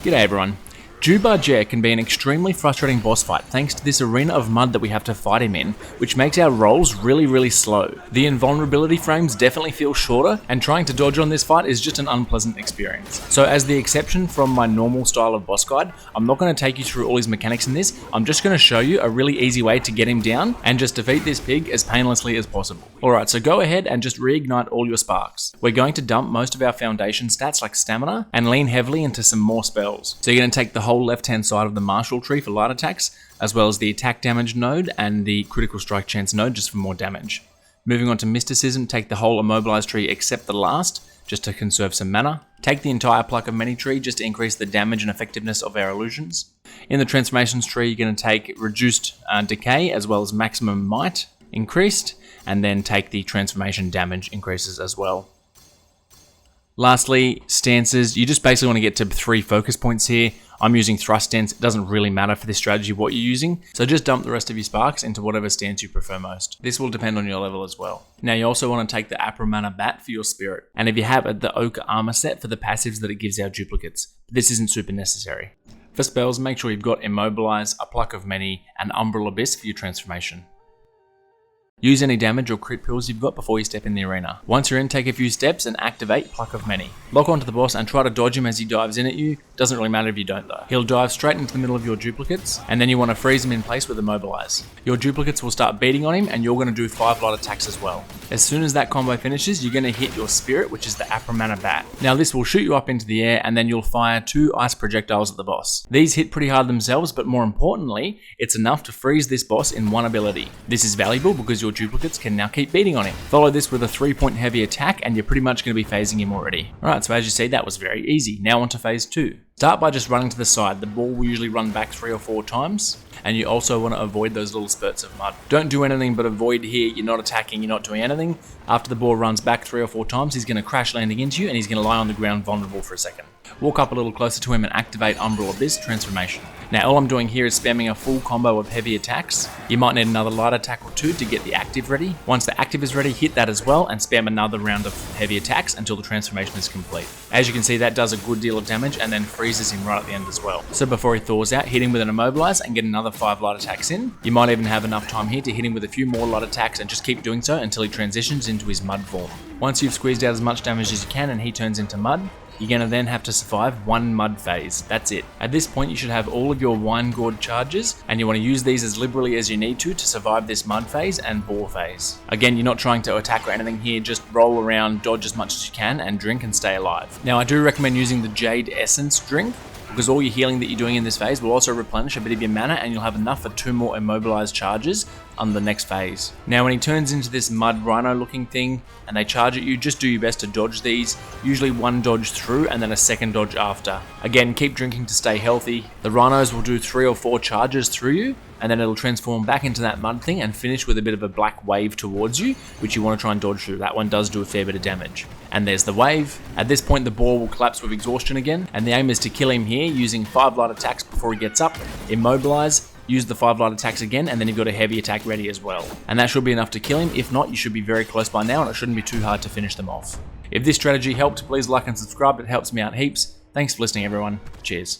G'day everyone. Zhu Bajie can be an extremely frustrating boss fight thanks to this arena of mud that we have to fight him in, which makes our rolls really slow. The invulnerability frames definitely feel shorter, and trying to dodge on this fight is just an unpleasant experience. So as the exception from my normal style of boss guide, I'm not going to take you through all his mechanics in this. I'm just going to show you a really easy way to get him down and just defeat this pig as painlessly as possible. Alright, so go ahead and just reignite all your sparks. We're going to dump most of our foundation stats like stamina and lean heavily into some more spells. So you're going to take the whole left hand side of the martial tree for light attacks, as well as the attack damage node and the critical strike chance node just for more damage. Moving on to mysticism, take the whole immobilized tree except the last, just to conserve some mana. Take the entire pluck of many tree just to increase the damage and effectiveness of our illusions. In the transformations tree, you're going to take reduced decay as well as maximum might increased, and then take the transformation damage increases as well. Lastly, stances. You just basically want to get to 3 focus points here. I'm using thrust stance. It doesn't really matter for this strategy what you're using, so just dump the rest of your sparks into whatever stance you prefer most. This will depend on your level as well. Now you also want to take the Apramana bat for your spirit, and if you have it, the Ochre armor set for the passives that it gives our duplicates. This isn't super necessary. For spells, make sure you've got Immobilize, a Pluck of Many, and Umbral Abyss for your transformation. Use any damage or crit pills you've got before you step in the arena. Once you're in, take a few steps and activate Pluck of Many. Lock onto the boss and try to dodge him as he dives in at you. Doesn't really matter if you don't though. He'll dive straight into the middle of your duplicates, and then you want to freeze him in place with Immobilize. Your duplicates will start beating on him, and you're going to do 5 light attacks as well. As soon as that combo finishes, you're going to hit your spirit, which is the Apramana bat. Now this will shoot you up into the air, and then you'll fire 2 ice projectiles at the boss. These hit pretty hard themselves, but more importantly, it's enough to freeze this boss in 1 ability. This is valuable because your duplicates can now keep beating on him. Follow this with a 3-point heavy attack, and you're pretty much going to be phasing him already. Alright, so as you see, that was very easy. Now on to phase 2. Start by just running to the side. The ball will usually run back 3 or 4 times, and you also want to avoid those little spurts of mud. Don't do anything but avoid here. You're not attacking, you're not doing anything. After the ball runs back 3 or 4 times, he's going to crash landing into you, and he's going to lie on the ground vulnerable for a second. Walk up a little closer to him and activate Umbral Abyss transformation. Now all I'm doing here is spamming a full combo of heavy attacks. You might need another light attack or 2 to get the active ready. Once the active is ready, hit that as well and spam another round of heavy attacks until the transformation is complete. As you can see, that does a good deal of damage and then freezes him right at the end as well. So before he thaws out, hit him with an Immobilize and get another 5 light attacks in. You might even have enough time here to hit him with a few more light attacks and just keep doing so until he transitions into his mud form. Once you've squeezed out as much damage as you can and he turns into mud, you're going to then have to survive 1 mud phase. That's it. At this point, you should have all of your wine gourd charges, and you want to use these as liberally as you need to survive this mud phase and boar phase. Again, you're not trying to attack or anything here, just roll around, dodge as much as you can, and drink and stay alive. Now, I do recommend using the Jade Essence drink, because all your healing that you're doing in this phase will also replenish a bit of your mana, and you'll have enough for 2 more immobilized charges on the next phase. Now when he turns into this mud rhino looking thing and they charge at you, just do your best to dodge these. Usually 1 dodge through and then a 2nd dodge after. Again, keep drinking to stay healthy. The rhinos will do 3 or 4 charges through you, and then it'll transform back into that mud thing and finish with a bit of a black wave towards you, which you want to try and dodge through. That one does do a fair bit of damage. And there's the wave. At this point, the boar will collapse with exhaustion again, and the aim is to kill him here using 5 light attacks before he gets up, immobilize, use the 5 light attacks again, and then you've got a heavy attack ready as well. And that should be enough to kill him. If not, you should be very close by now, and it shouldn't be too hard to finish them off. If this strategy helped, please like and subscribe. It helps me out heaps. Thanks for listening, everyone. Cheers.